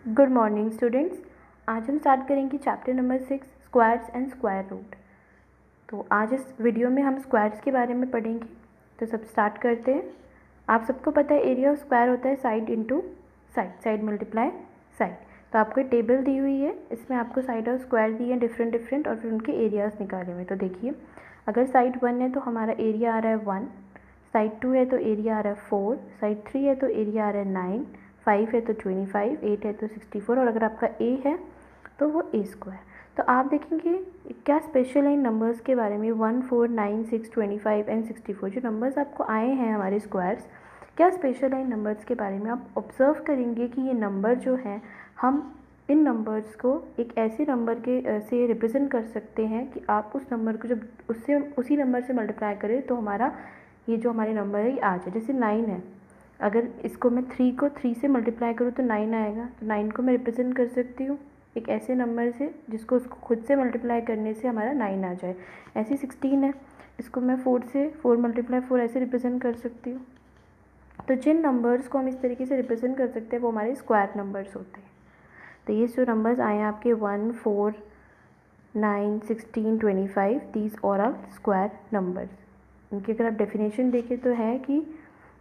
Good morning students. आज हम start करेंगे chapter number 6 squares and square root. तो आज इस वीडियो में हम स्क्वायर्स के बारे में पढ़ेंगे। तो सब स्टार्ट करते हैं। आप सबको पता है एरिया ऑफ स्क्वायर होता है side into side, side multiply side. तो आपको एक टेबल दी हुई है, इसमें आपको साइड ऑफ स्क्वायर दी है डिफरेंट और फिर उनके एरियाज निकाले हुए। तो देखिए, अगर साइड 1 है तो हमारा एरिया आ रहा है 1, साइड 2 है तो एरिया आ रहा है 4, साइड 3 है तो एरिया आ रहा है 9, 5 है तो 25, 8 है तो 64 और अगर आपका ए है तो वो ए स्क्वायर। तो आप देखेंगे क्या स्पेशल है इन नंबर्स के बारे में। 1, 4, 9, 6, 25 एंड 64 जो नंबर्स आपको आए हैं हमारे स्क्वायर्स, क्या स्पेशल है इन नंबर्स के बारे में। आप ऑब्जर्व करेंगे कि ये नंबर जो हैं, हम इन नंबर्स को एक ऐसे नंबर के से रिप्रेजेंट कर सकते हैं कि आप उस नंबर को जब उसी नंबर से मल्टीप्लाई करें तो हमारा ये जो हमारे नंबर है ये आ जाए। जैसे 9 है, अगर इसको मैं 3 को 3 से मल्टीप्लाई करूँ तो 9 आएगा। तो 9 को मैं रिप्रेजेंट कर सकती हूँ एक ऐसे नंबर से जिसको उसको खुद से मल्टीप्लाई करने से हमारा 9 आ जाए। ऐसे 16 है, इसको मैं 4 से 4 मल्टीप्लाई 4 ऐसे रिप्रेजेंट कर सकती हूँ। तो जिन नंबर्स को हम इस तरीके से रिप्रेजेंट कर सकते हैं वो हमारे स्क्वायर नंबर्स होते हैं। तो ये जो नंबर्स आए हैं आपके 1, 4, 9, 16, 25, दीज और आर स्क्वायर नंबर्स। इनकी अगर आप डेफिनेशन देखें तो है कि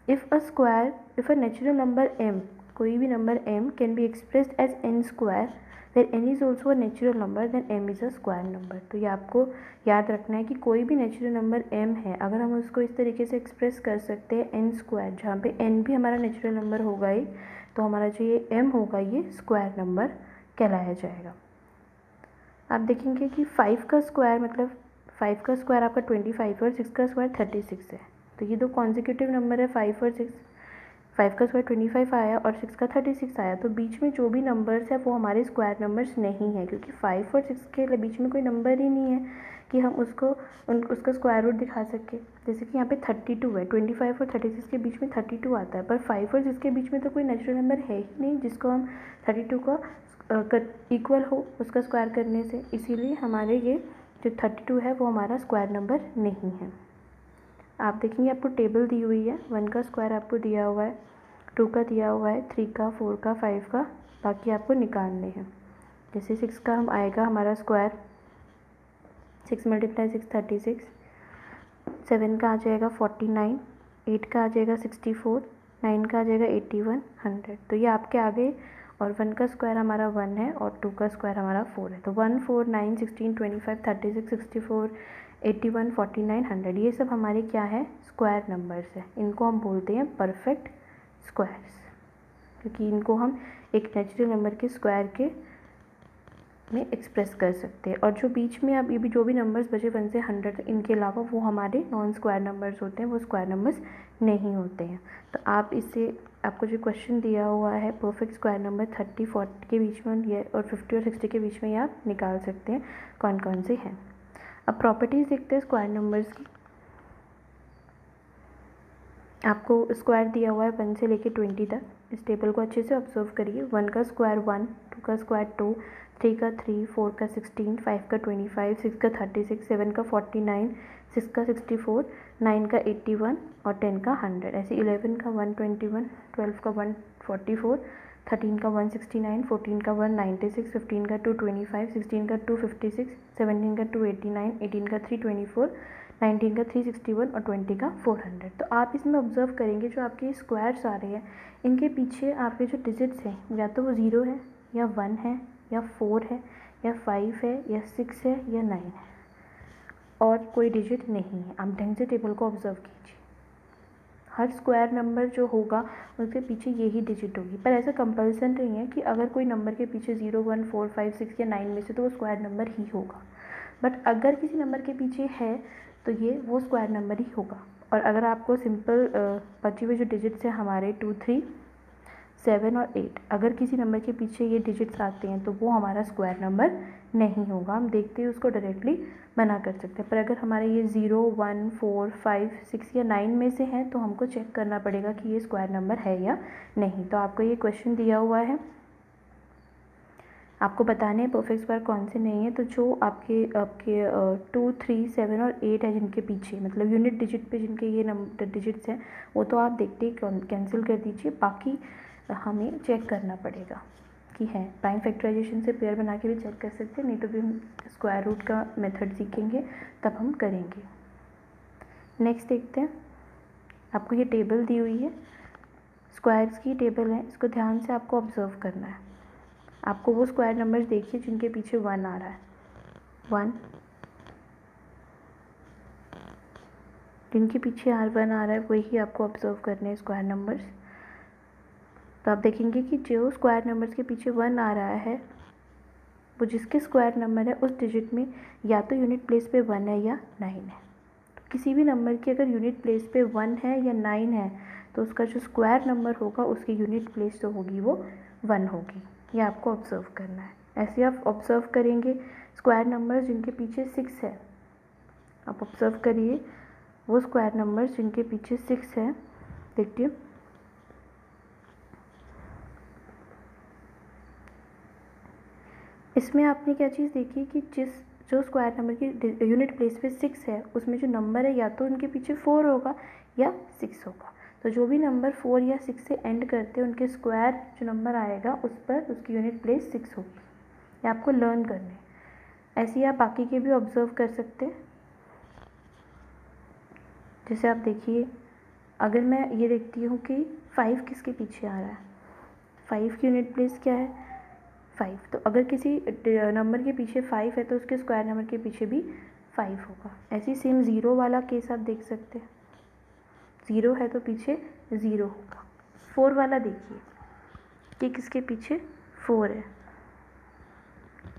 if a natural number m, कोई भी number m can be expressed as n square where n is also a natural number then m is a square number. तो ये आपको याद रखना है कि कोई भी नेचुरल नंबर m है, अगर हम उसको इस तरीके से एक्सप्रेस कर सकते हैं n स्क्वायर, जहाँ पे n भी हमारा नेचुरल नंबर होगा ही, तो हमारा जो ये m होगा ये स्क्वायर नंबर कहलाया जाएगा। आप देखेंगे कि 5 का स्क्वायर मतलब 5 का स्क्वायर आपका 25 और 6 का स्क्वायर 36 है। तो ये दो कॉन्जिक्यूटिव नंबर है 5 और 6। 5 का स्क्वायर 25 आया और 6 का 36 आया, तो बीच में जो भी नंबर्स है वो हमारे स्क्वायर नंबर्स नहीं है, क्योंकि 5 और 6 के बीच में कोई नंबर ही नहीं है कि हम उसका स्क्वायर रूट दिखा सकें। जैसे कि यहाँ पे 32 है, 25 और 36 के बीच में 32 आता है, पर 5 और 6 के बीच में तो कोई नेचुरल नंबर है ही नहीं जिसको हम 32 का इक्वल हो उसका स्क्वायर करने से। इसीलिए हमारे ये जो 32 है वो हमारा स्क्वायर नंबर नहीं है। आप देखेंगे आपको टेबल दी हुई है, 1 का स्क्वायर आपको दिया हुआ है, 2 का दिया हुआ है, 3 का, 4 का, 5 का, बाकी आपको निकालने हैं। जैसे 6 का हम आएगा हमारा स्क्वायर 6 मल्टीप्लाई 6 36, 7 का आ जाएगा 49, 8 का आ जाएगा 64, 9 का आ जाएगा 81, 100। तो ये आपके आगे, और 1 का स्क्वायर हमारा 1 है और 2 का स्क्वायर हमारा 4 है। तो 1, 4, 9, 16, 25, 36, 64, 81, 49, 100 ये सब हमारे क्या है, स्क्वायर नंबर्स है। इनको हम बोलते हैं परफेक्ट स्क्वायर्स, क्योंकि इनको हम एक नेचुरल नंबर के स्क्वायर के में एक्सप्रेस कर सकते हैं। और जो बीच में अब ये भी जो भी नंबर्स बचे 1 से 100, इनके अलावा वो हमारे नॉन स्क्वायर नंबर्स होते हैं, वो स्क्वायर नंबर्स नहीं होते हैं। तो आप इससे आपको जो क्वेश्चन दिया हुआ है परफेक्ट स्क्वायर नंबर 30, 40 के बीच में ये और 50 और 60 के बीच में ये आप निकाल सकते हैं कौन कौन से हैं। अब प्रॉपर्टीज़ देखते हैं स्क्वायर नंबर्स की। आपको स्क्वायर दिया हुआ है 1 से लेके 20 तक, इस टेबल को अच्छे से ऑब्जर्व करिए। 1 का स्क्वायर 1, 2 का स्क्वायर 2, 3 का 3, 4 का 16, 5 का 25, 6 का 36, 7 का 49, 6 का 64, 9 का 81 और 10 का 100। ऐसे 11 का 121, 12 का 144, 13 का 169, 14 का 196, 15 का 225, 16 का 256, 17 का 289, 18 का 324, 19 का 361 और 20 का 400। तो आप इसमें ऑब्जर्व करेंगे जो आपके स्क्वायर्स आ रहे हैं, इनके पीछे आपके जो डिजिट्स हैं या तो वो 0 है या 1 है या 4 है या 5 है या 6 है या 9 है, और कोई डिजिट नहीं है। आप ढंग से टेबल को ऑब्जर्व कीजिए, हर स्क्वायर नंबर जो होगा उसके पीछे यही डिजिट होगी। पर ऐसा कंपल्सन नहीं है कि अगर कोई नंबर के पीछे 0, 1, 4, 5, 6 या 9 में से तो वो स्क्वायर नंबर ही होगा। बट अगर किसी नंबर के पीछे है तो ये वो स्क्वायर नंबर ही होगा। और अगर आपको सिंपल बचे हुए जो डिजिट्स हैं हमारे 2, 3, 7 और 8, अगर किसी नंबर के पीछे ये डिजिट्स आते हैं तो वो हमारा स्क्वायर नंबर नहीं होगा। हम देखते ही उसको डायरेक्टली बना कर सकते हैं। पर अगर हमारे ये 0, 1, 4, 5, 6 या 9 में से हैं तो हमको चेक करना पड़ेगा कि ये स्क्वायर नंबर है या नहीं। तो आपको ये क्वेश्चन दिया हुआ है, आपको बताने हैं परफेक्ट स्क्वायर कौन से नहीं है। तो जो आपके 2, 3, 7 और 8 है जिनके पीछे मतलब यूनिट डिजिट पे जिनके ये नंबर डिजिट्स हैं वो तो आप देखते ही कैंसिल कर दीजिए, बाकी हमें चेक करना पड़ेगा की है। प्राइम फैक्टराइजेशन से पेयर बना के भी चेक कर सकते हैं, नहीं तो भी हम स्क्वायर रूट का मेथड सीखेंगे तब हम करेंगे। नेक्स्ट देखते हैं, आपको ये टेबल दी हुई है, स्क्वायर्स की टेबल है, इसको ध्यान से आपको ऑब्जर्व करना है। आपको वो स्क्वायर नंबर्स देखिए जिनके पीछे 1 आ रहा है, 1, जिनके पीछे R1 आ रहा है वही आपको ऑब्जर्व करने हैं स्क्वायर नंबर्स। तो आप देखेंगे कि जो स्क्वायर नंबर्स के पीछे 1 आ रहा है वो जिसके स्क्वायर नंबर है उस डिजिट में या तो यूनिट प्लेस पे 1 है या 9 है। तो किसी भी नंबर की अगर यूनिट प्लेस पे 1 है या 9 है तो उसका जो स्क्वायर नंबर होगा उसकी यूनिट प्लेस जो होगी वो 1 होगी। ये आपको ऑब्जर्व करना है। ऐसे आप ऑब्जर्व करेंगे स्क्वायर नंबर जिनके पीछे 6 है, आप ऑब्जर्व करिए वो स्क्वायर नंबर्स जिनके पीछे 6 है। देखिए इसमें आपने क्या चीज़ देखी कि जो स्क्वायर नंबर की यूनिट प्लेस पे 6 है उसमें जो नंबर है या तो उनके पीछे 4 होगा या 6 होगा। तो जो भी नंबर 4 या 6 से एंड करते हैं उनके स्क्वायर जो नंबर आएगा उस पर उसकी यूनिट प्लेस 6 होगी। ये आपको लर्न करने हैं। ऐसे ही आप बाकी के भी ऑब्जर्व कर सकते हैं। जैसे आप देखिए, अगर मैं ये देखती हूँ कि 5 किसके पीछे आ रहा है, 5 की यूनिट प्लेस क्या है 5। तो अगर किसी नंबर के पीछे 5 है तो उसके स्क्वायर नंबर के पीछे भी 5 होगा। ऐसे ही सेम 0 वाला केस आप देख सकते हैं, 0 है तो पीछे 0 होगा। 4 वाला देखिए कि किसके पीछे 4 है,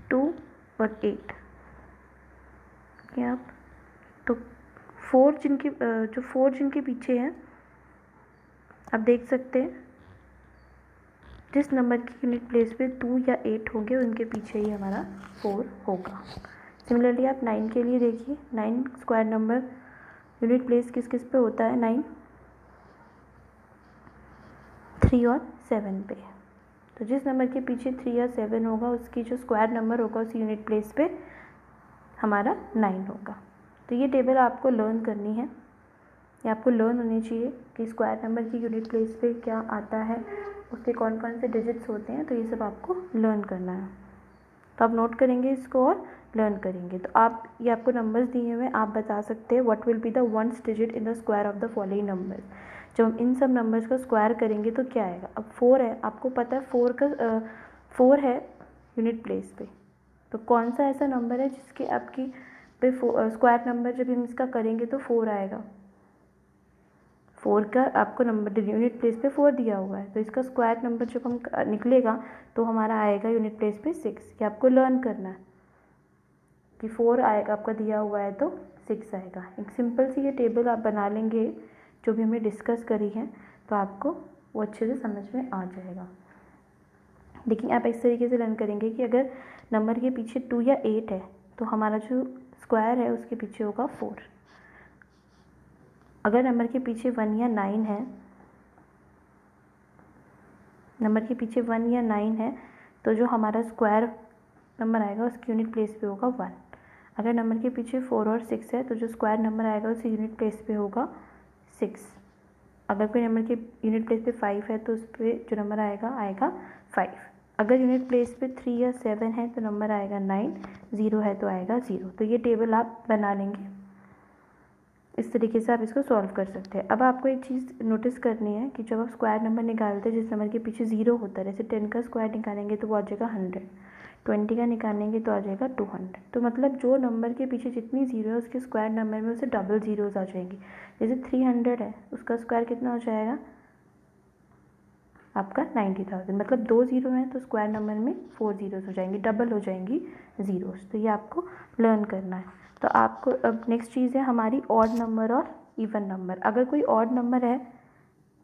2 और 8। क्या आप तो 4 जिनके पीछे हैं आप देख सकते हैं जिस नंबर की यूनिट प्लेस पे 2 या 8 होंगे उनके पीछे ही हमारा 4 होगा। सिमिलरली आप 9 के लिए देखिए, 9 स्क्वायर नंबर यूनिट प्लेस किस किस पे होता है, 9 3 और 7 पे। तो जिस नंबर के पीछे 3 या 7 होगा उसकी जो स्क्वायर नंबर होगा उस यूनिट प्लेस पे हमारा 9 होगा। तो ये टेबल आपको लर्न करनी है, ये आपको लर्न होनी चाहिए कि स्क्वायर नंबर की यूनिट प्लेस पे क्या आता है, उसके कौन कौन से डिजिट्स होते हैं। तो ये सब आपको लर्न करना है। तो आप नोट करेंगे इसको और लर्न करेंगे। तो आप ये आपको नंबर्स दिए हुए हैं, आप बता सकते हैं what will be the ones digit in the square of the following numbers. जब हम इन सब नंबर्स को स्क्वायर करेंगे तो क्या आएगा। अब 4 है, आपको पता है 4 है यूनिट प्लेस पे, तो कौन सा ऐसा नंबर है जिसके आपकी पे स्क्वायर नंबर जब हम इसका करेंगे तो 4 आएगा। 4 का आपको नंबर यूनिट प्लेस पे 4 दिया हुआ है, तो इसका स्क्वायर नंबर जब हम निकलेगा तो हमारा आएगा यूनिट प्लेस पे 6। ये आपको लर्न करना है कि 4 आएगा आपका दिया हुआ है तो 6 आएगा। एक सिंपल सी ये टेबल आप बना लेंगे जो भी हमने डिस्कस करी है तो आपको वो अच्छे से समझ में आ जाएगा। लेकिन आप इस तरीके से लर्न करेंगे कि अगर नंबर के पीछे 2 या 8 है तो हमारा जो स्क्वायर है उसके पीछे होगा 4। अगर नंबर के पीछे 1 या 9 है, नंबर के पीछे 1 या 9 है तो जो हमारा स्क्वायर नंबर आएगा उसकी यूनिट प्लेस पे होगा 1। अगर नंबर के पीछे 4 और 6 है तो जो स्क्वायर नंबर आएगा उसकी यूनिट प्लेस पे होगा 6। अगर कोई नंबर के यूनिट प्लेस पे 5 है तो उस पर जो नंबर आएगा 5। अगर यूनिट प्लेस पे 3 या 7 है तो नंबर आएगा 9, 0 है तो आएगा 0। तो ये टेबल आप बना लेंगे, इस तरीके से आप इसको सॉल्व कर सकते हैं। अब आपको एक चीज़ नोटिस करनी है कि जब आप स्क्वायर नंबर निकालते हैं जिस नंबर के पीछे 0 होता है, जैसे 10 का स्क्वायर निकालेंगे तो वो आ जाएगा 100, 20 का निकालेंगे तो आ जाएगा 200। तो मतलब जो नंबर के पीछे जितनी 0 है उसके स्क्वायर नंबर में उसे डबल ज़ीरोज़ आ जाएंगी। जैसे 300 है उसका स्क्वायर कितना हो जाएगा आपका 90,000, मतलब 2 0 हैं तो स्क्वायर नंबर में 4 ज़ीरोज़ हो जाएंगी, डबल हो जाएंगी ज़ीरोज़। तो ये आपको लर्न करना है। तो आपको अब नेक्स्ट चीज़ है हमारी ऑड नंबर और इवन नंबर। अगर कोई ऑड नंबर है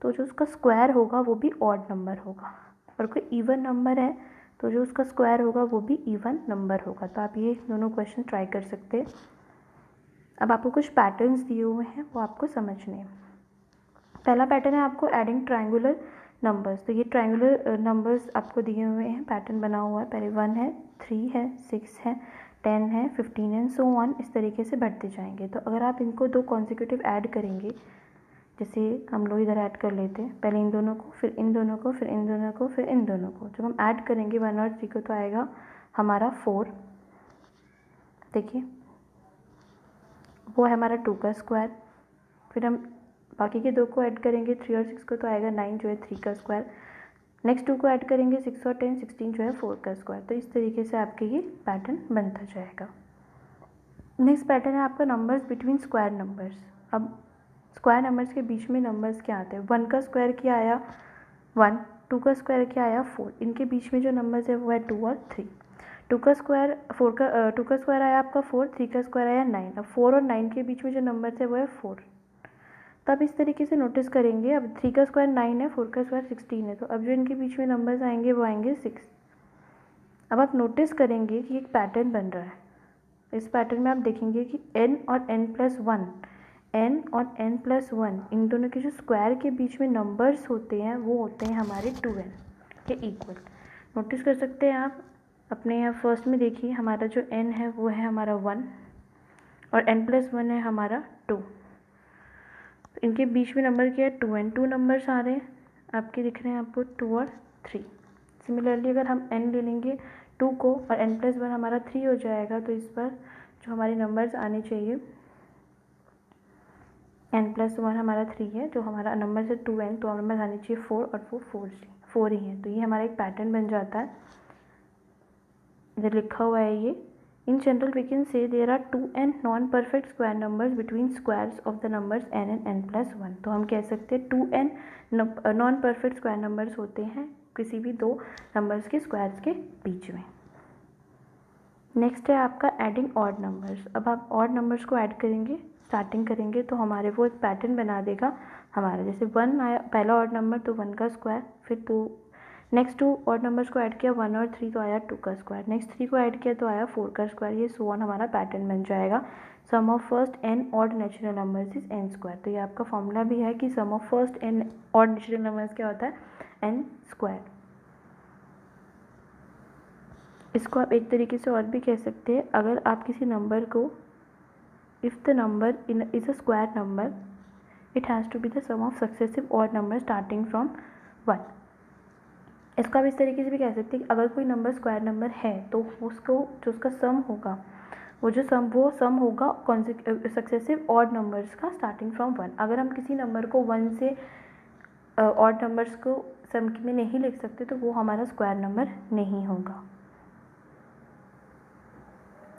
तो जो उसका स्क्वायर होगा वो भी ऑड नंबर होगा, और कोई इवन नंबर है तो जो उसका स्क्वायर होगा वो भी इवन नंबर होगा। तो आप ये दोनों क्वेश्चन ट्राई कर सकते हैं। अब आपको कुछ पैटर्न्स दिए हुए हैं वो आपको समझने हैं। पहला पैटर्न है आपको एडिंग ट्रायंगुलर नंबर्स। तो ये ट्रायंगुलर नंबर्स आपको दिए हुए हैं, पैटर्न बना हुआ है। पहले 1 है, 3 है, 6 है, 10 है, 15 है, सो ऑन, इस तरीके से बढ़ते जाएंगे। तो अगर आप इनको 2 कॉन्सिक्यूटिव ऐड करेंगे जैसे हम लोग इधर ऐड कर लेते हैं, पहले इन दोनों को, फिर इन दोनों को, फिर इन दोनों को, फिर इन दोनों को। जब हम ऐड करेंगे 1 और 3 को तो आएगा हमारा 4। देखिए वो है हमारा 2 का स्क्वायर। फिर हम बाकी के 2 को ऐड करेंगे 3 और 6 को तो आएगा 9 जो है 3 का स्क्वायर। नेक्स्ट 2 को ऐड करेंगे 6 और 10 16 जो है 4 का स्क्वायर। तो इस तरीके से आपके ये पैटर्न बनता जाएगा। नेक्स्ट पैटर्न है आपका नंबर्स बिटवीन स्क्वायर नंबर्स। अब स्क्वायर नंबर्स के बीच में नंबर्स क्या आते हैं? 1 का स्क्वायर क्या आया 1, 2 का स्क्वायर क्या आया 4। इनके बीच में जो नंबर्स है वो है 2 और 3। 2 का स्क्वायर आया आपका 4, 3 का स्क्वायर आया 9। अब 4 और 9 के बीच में जो नंबर्स है वो है 4। तो आप इस तरीके से नोटिस करेंगे। अब 3 का स्क्वायर 9 है, 4 का स्क्वायर 16 है, तो अब जो इनके बीच में नंबर्स आएंगे वो आएंगे 6। अब आप नोटिस करेंगे कि एक पैटर्न बन रहा है। इस पैटर्न में आप देखेंगे कि n और n+1 इन दोनों के जो स्क्वायर के बीच में नंबर्स होते हैं वो होते हैं हमारे 2n के इक्वल। नोटिस कर सकते हैं आप अपने यहाँ फर्स्ट में। देखिए हमारा जो n है वो है हमारा 1 और n+1 है हमारा 2। इनके बीच में नंबर क्या है 2n। 2 नंबर्स आ रहे हैं आपके, दिख रहे हैं आपको 2 और 3। सिमिलरली अगर हम n ले लेंगे 2 को और n+1 हमारा 3 हो जाएगा, तो इस पर जो हमारे नंबर्स आने चाहिए n+1 हमारा 3 है, जो हमारा नंबर है 2n, तो नंबर आने चाहिए 4 और वो 4 ही है। तो ये हमारा एक पैटर्न बन जाता है। इधर लिखा हुआ है ये, in general we can say there are 2n non perfect square numbers between squares of the numbers n and n+1। तो हम कह सकते हैं 2n non perfect square numbers होते हैं किसी भी 2 नंबर्स के स्क्वायर्स के बीच में। नेक्स्ट है आपका एडिंग ऑड नंबर्स। अब आप ऑड नंबर्स को ऐड करेंगे, स्टार्टिंग करेंगे तो हमारे वो एक पैटर्न बना देगा हमारा। जैसे 1 आया पहला ऑड नंबर तो 1 का स्क्वायर, फिर 2 नेक्स्ट 2 ऑड नंबर्स को ऐड किया 1 और 3 तो आया 2 का स्क्वायर, नेक्स्ट 3 को ऐड किया तो आया 4 का स्क्वायर। ये सो ऑन हमारा पैटर्न बन जाएगा। Sum of first n odd natural numbers is n square. तो ये आपका फॉर्मूला भी है कि sum of first n odd natural numbers क्या होता है n स्क्वायर। इसको आप एक तरीके से और भी कह सकते हैं, अगर आप किसी नंबर को if the number is a square number it has to be the sum of successive odd number starting from 1। इसको आप इस तरीके से भी कह सकते हैं कि अगर कोई नंबर स्क्वायर नंबर है तो उसको जो उसका सम होगा वो सम होगा सक्सेसिव ऑड नंबर्स का स्टार्टिंग फ्रॉम 1। अगर हम किसी नंबर को 1 से ऑड नंबर्स को सम में नहीं लिख सकते तो वो हमारा स्क्वायर नंबर नहीं होगा।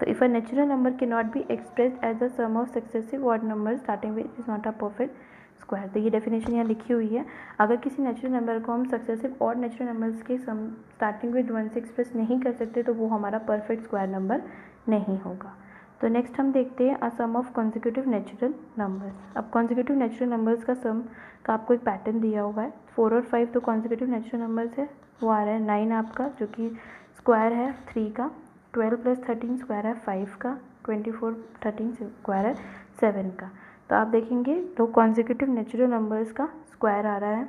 तो if a natural number can not be expressed as the sum of successive odd number starting with is not a perfect square. तो ये डेफिनेशन यहाँ लिखी हुई है। अगर किसी नेचुरल नंबर को हम सक्सेसिव ऑड नेचुरल नंबर्स के सम स्टार्टिंग विद 1 से एक्सप्रेस नहीं कर सकते तो वो हमारा परफेक्ट स्क्वायर नंबर नहीं होगा। तो नेक्स्ट हम देखते हैं अ सम ऑफ कॉन्जिक्यूटिव नेचुरल नंबर्स। अब कॉन्जिक्यूटिव नेचुरल नंबर्स का सम का आपको एक पैटर्न दिया हुआ है। 4 और 5 तो कॉन्जिक्यूटिव नेचुरल नंबर्स है, वो आ रहा है 9 आपका जो कि स्क्वायर है 3 का, 12 + 13 स्क्वायर है 5 का, 24 13 स्क्वायर है 7 का। तो आप देखेंगे दो कॉन्जिक्यूटिव नेचुरल नंबर्स का स्क्वायर आ रहा है,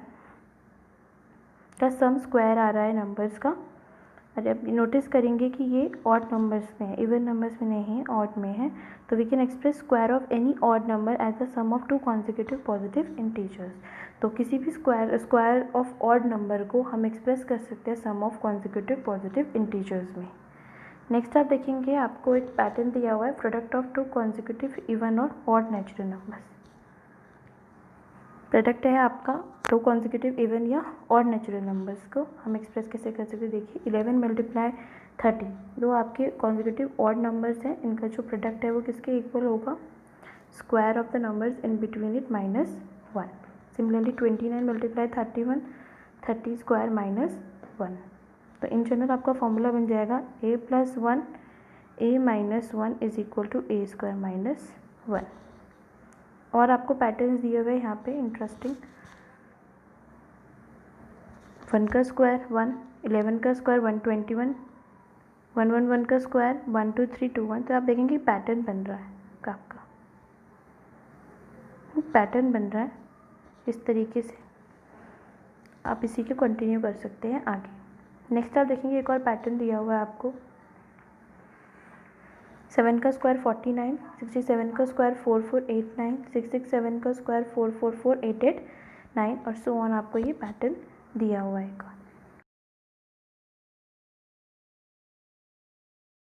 का सम स्क्वायर आ रहा है नंबर्स का। अरे अब नोटिस करेंगे कि ये ऑड नंबर्स में है, इवन नंबर्स में नहीं है, ऑड में है। तो we can express square of any odd number as the sum of 2 consecutive positive integers. तो किसी भी स्क्वायर ऑफ ऑड नंबर को हम एक्सप्रेस कर सकते हैं सम ऑफ कॉन्जिक्यूटिव पॉजिटिव इंटीजर्स में। नेक्स्ट आप देखेंगे आपको एक पैटर्न दिया हुआ है, प्रोडक्ट ऑफ 2 कॉन्जिक्यूटिव इवन और ऑड नेचुरल नंबर्स। प्रोडक्ट है आपका 2 कॉन्जिक्यूटिव इवन या ऑड नेचुरल नंबर्स को हम एक्सप्रेस कैसे कर सकते हैं। देखिए 11 × 30 दो आपके कॉन्जिक्यूटिव ऑड नंबर्स हैं, इनका जो प्रोडक्ट है वो किसके इक्वल होगा, square of the numbers in between it -1। Similarly 29 × 31 30 square -1। तो इन जनरल आपका फॉर्मूला बन जाएगा a + 1 a - 1 = a² - 1। और आपको पैटर्न्स दिए हुए यहाँ पे इंटरेस्टिंग, 1 का स्क्वायर 1, 11 का स्क्वायर 121, 111 का स्क्वायर 1 2 3 2 1। तो आप देखेंगे पैटर्न बन रहा है आपका, पैटर्न बन रहा है इस तरीके से। आप इसी के कंटिन्यू कर सकते हैं आगे। नेक्स्ट आप देखेंगे एक और पैटर्न दिया हुआ है आपको, 7 का स्क्वायर 49, 67 का स्क्वायर 4489, 667 का स्क्वायर 44488 9 और सो ऑन आपको ये पैटर्न दिया हुआ है।